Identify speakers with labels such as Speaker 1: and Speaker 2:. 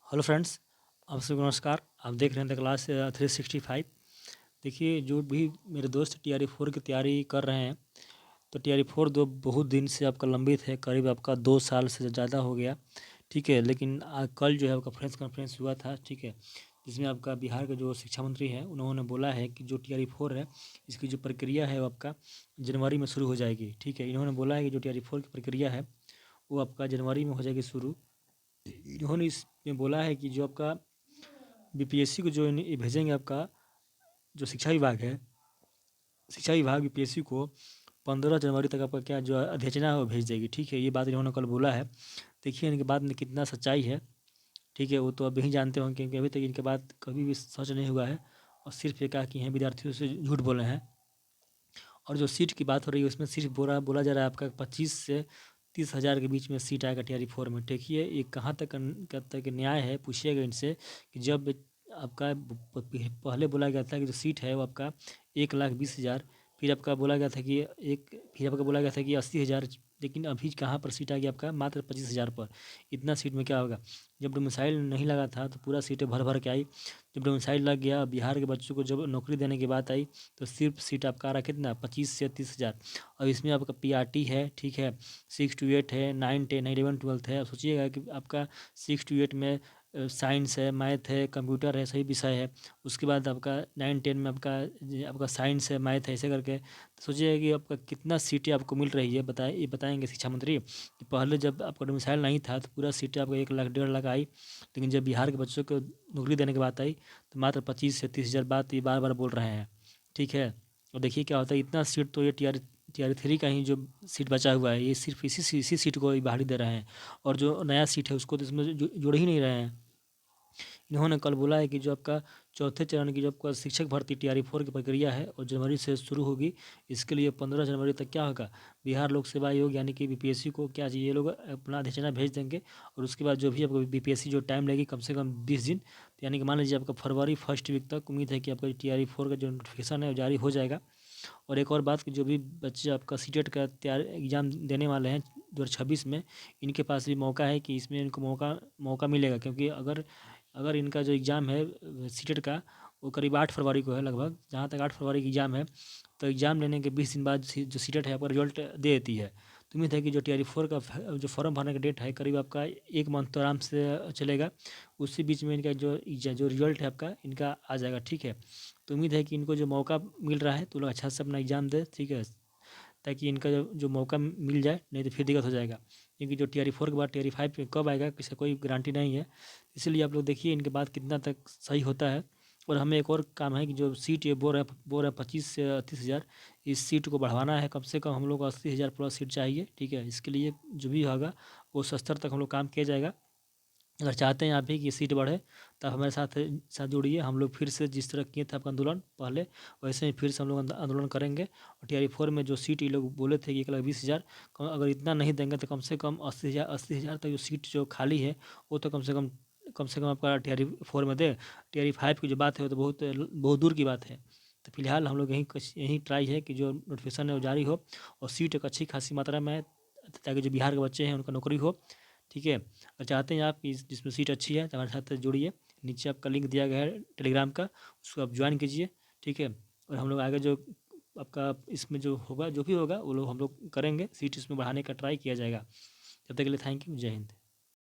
Speaker 1: Hello friends, आप सबको नमस्कार। आप देख रहे हैं द क्लास 365। देखिए, जो भी मेरे दोस्त TRE 4 की तैयारी कर रहे हैं, तो TRE 4 दो बहुत दिन से आपका लंबित है, करीब आपका 2 साल से ज़्यादा हो गया। ठीक है, लेकिन कल जो है आपका प्रेस कॉन्फ्रेंस हुआ था। ठीक है, जिसमें आपका बिहार के जो शिक्षा मंत्री हैं, उन्होंने बोला है कि जो TRE 4 है, इसकी जो प्रक्रिया है वो आपका जनवरी में शुरू हो जाएगी। ठीक है, इन्होंने बोला है कि जो TRE 4 की प्रक्रिया है वो आपका जनवरी में हो जाएगी शुरू। इन्होंने इसमें बोला है कि जो आपका BPSC को जो भेजेंगे, आपका जो शिक्षा विभाग BPSC को 15 जनवरी तक आपका क्या जो अधिसूचना है वो भेज देगी। ठीक है, ये बात इन्होंने कल बोला है। देखिए इनके बात में कितना सच्चाई है। ठीक है, वो तो अभी ही जानते होंगे, क्योंकि अभी तक इनके बात कभी भी सच नहीं हुआ है और सिर्फ ये कहा कि हैं विद्यार्थियों से झूठ बोले हैं। और जो सीट की बात हो रही है उसमें सिर्फ बोला बोला जा रहा है आपका 25 से 30 हज़ार के बीच में सीट आएगा TRE 4 में। देखिए ये कहाँ तक न्याय है, पूछिएगा इनसे कि जब आपका पहले बोला गया था कि जो सीट है वो आपका 1,20,000, फिर आपका बोला गया था कि 80,000, लेकिन अभी कहाँ पर सीट आ गया आपका मात्र 25,000 पर। इतना सीट में क्या होगा? जब डोमिसाइल नहीं लगा था तो पूरा सीटें भर भर के आई। जब डोमिसाइल लग गया, बिहार के बच्चों को जब नौकरी देने की बात आई, तो सिर्फ सीट आपका आ रहा कितना, 25 से 30 हज़ार। और इसमें आपका PRT है, ठीक है, 6 to 8 है, 9 10 11 12 है। अब सोचिएगा कि आपका 6 to 8 में साइंस है, मैथ है, कंप्यूटर है, सही विषय है। उसके बाद आपका 9 10 में आपका साइंस है, मैथ है, ऐसे करके तो सोचिएगा कि आपका कितना सीटें आपको मिल रही है। ये बताएंगे शिक्षा मंत्री कि पहले जब आपका डोमिसाइल नहीं था तो पूरा सीटें आपको 1 लाख 1.5 लाख आई, लेकिन जब बिहार के बच्चों को नौकरी देने की बात आई तो मात्र 25 से 30 हज़ार बात ये बार बार बोल रहे हैं। ठीक है, और देखिए क्या होता है, इतना सीट तो ये TRE 3 का ही जो सीट बचा हुआ है, ये सिर्फ इसी सीट को ही बहाली दे रहे हैं, और जो नया सीट है उसको तो इसमें जोड़ ही नहीं रहे हैं। इन्होंने कल बोला है कि जो आपका चौथे चरण की जो आपका शिक्षक भर्ती TRE 4 की प्रक्रिया है और जनवरी से शुरू होगी। इसके लिए 15 जनवरी तक क्या होगा, बिहार लोक सेवा आयोग यानी कि BPSC को क्या चाहिए, ये लोग अपना अधिसूचना भेज देंगे। और उसके बाद जो भी आपको BPSC जो टाइम लगेगी कम से कम 20 दिन, तो यानी कि मान लीजिए आपका फरवरी फर्स्ट वीक तक उम्मीद है कि आपका TRE 4 का जो नोटिफिकेशन है वो जारी हो जाएगा। और एक और बात कि जो भी बच्चे आपका सीटेट का तैयार एग्ज़ाम देने वाले हैं 2026 में, इनके पास भी मौका है कि इसमें इनको मौका मिलेगा, क्योंकि अगर अगर इनका जो एग्ज़ाम है सीटेट का, वो करीब 8 फरवरी को है लगभग, जहाँ तक 8 फरवरी की एग्ज़ाम है, तो एग्ज़ाम लेने के 20 दिन बाद जो सीटेट है आपका रिजल्ट दे देती है। तो उम्मीद है कि जो TRE 4 का जो फॉर्म भरने का डेट है करीब आपका 1 मंथ तो आराम से चलेगा। उसी बीच में इनका जो रिजल्ट है आपका इनका आ जाएगा। ठीक है, तो उम्मीद है कि इनको जो मौका मिल रहा है तो लोग अच्छा से अपना एग्ज़ाम दें। ठीक है, ताकि इनका जो मौका मिल जाए, नहीं तो फिर दिक्कत हो जाएगा, क्योंकि जो TRE 4 के बाद TRE 5 कब आएगा किसी कोई गारंटी नहीं है। इसलिए आप लोग देखिए इनके बाद कितना तक सही होता है। और हमें एक और काम है कि जो सीट ये बोल रहा है 25 से 30 हज़ार, इस सीट को बढ़वाना है, कम से कम हम लोग को 80 हज़ार प्लस सीट चाहिए। ठीक है, इसके लिए जो भी होगा वो स्तर तक हम लोग काम किया जाएगा। अगर चाहते हैं आप भी कि सीट बढ़े, तो हमारे साथ साथ जुड़िए। हम लोग फिर से जिस तरह किए थे आपका आंदोलन पहले, वैसे ही फिर से हम लोग आंदोलन करेंगे। और TRE 4 में जो सीट ये लोग बोले थे कि 1,20,000, अगर इतना नहीं देंगे तो कम से कम 80,000 तक जो सीट जो खाली है वो तो कम से कम आपका TRE 4 में दे। TRE 5 की जो बात है वो तो बहुत बहुत दूर की बात है। तो फिलहाल हम लोग यही ट्राई है कि जो नोटिफिकेशन है वो जारी हो और सीट एक अच्छी खासी मात्रा में, ताकि जो बिहार के बच्चे हैं उनका नौकरी हो। ठीक है, अगर चाहते हैं आप कि जिसमें सीट अच्छी है तो हमारे साथ जुड़िए। नीचे आपका लिंक दिया गया है टेलीग्राम का, उसको आप ज्वाइन कीजिए। ठीक है, और हम लोग आगे जो आपका इसमें जो होगा, जो भी होगा वो लोग हम लोग करेंगे, सीट इसमें बढ़ाने का ट्राई किया जाएगा। तब तक के लिए थैंक यू, जय हिंद।